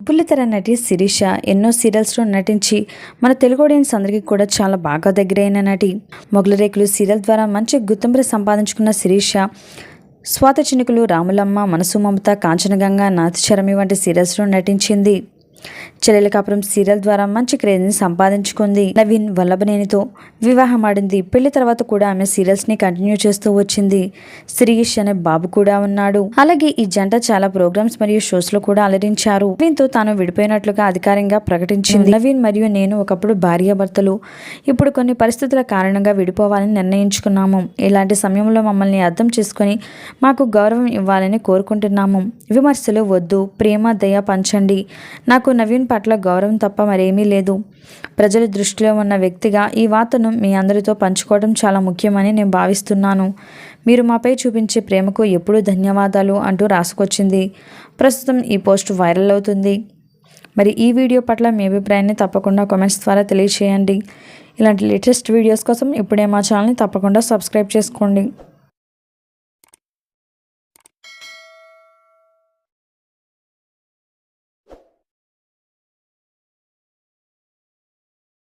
బుల్లితెర నటి శిరీష ఎన్నో సీరియల్స్లో నటించి మన తెలుగు ఆడియన్స్ అందరికీ కూడా చాలా బాగా దగ్గరైన నటి. మొగలిరేకులు సీరియల్ ద్వారా మంచి గుర్తింపుని సంపాదించుకున్న శిరీష స్వాత చినుకులు, రాములమ్మ, మనసు మమత, కాంచనగంగ, నాతిచరమి వంటి సీరియల్స్లో నటించింది. చెల్లెల కాపురం సీరియల్ ద్వారా మంచి క్రేజ్ని సంపాదించుకుంది. నవీన్ వల్లభనేనితో వివాహమాడింది. పెళ్లి తర్వాత కూడా ఆమె సీరియల్స్ని కంటిన్యూ చేస్తూ వచ్చింది. శిరీష్ అనే బాబు కూడా ఉన్నాడు. అలాగే ఈ జంట చాలా ప్రోగ్రామ్స్ మరియు షోస్లో కూడా అలరించారు. నవీన్తో తాను విడిపోయినట్లుగా అధికారికంగా ప్రకటించింది. నవీన్ మరియు నేను ఒకప్పుడు భార్యాభర్తలు, ఇప్పుడు కొన్ని పరిస్థితుల కారణంగా విడిపోవాలని నిర్ణయించుకున్నాము. ఇలాంటి సమయంలో మమ్మల్ని అర్థం చేసుకొని మాకు గౌరవం ఇవ్వాలని కోరుకుంటున్నాము. విమర్శలు వద్దు, ప్రేమ దయ పంచండి. నాకు నవీన్ పట్ల గౌరవం తప్ప మరేమీ లేదు. ప్రజల దృష్టిలో ఉన్న వ్యక్తిగా ఈ వార్తను మీ అందరితో పంచుకోవడం చాలా ముఖ్యమని నేను భావిస్తున్నాను. మీరు మాపై చూపించే ప్రేమకు ఎప్పుడూ ధన్యవాదాలు అంటూ రాసుకొచ్చింది. ప్రస్తుతం ఈ పోస్ట్ వైరల్ అవుతుంది. మరి ఈ వీడియో పట్ల మీ అభిప్రాయాన్ని తప్పకుండా కామెంట్స్ ద్వారా తెలియజేయండి. ఇలాంటి లేటెస్ట్ వీడియోస్ కోసం ఇప్పుడే మా ఛానల్ని తప్పకుండా సబ్స్క్రైబ్ చేసుకోండి.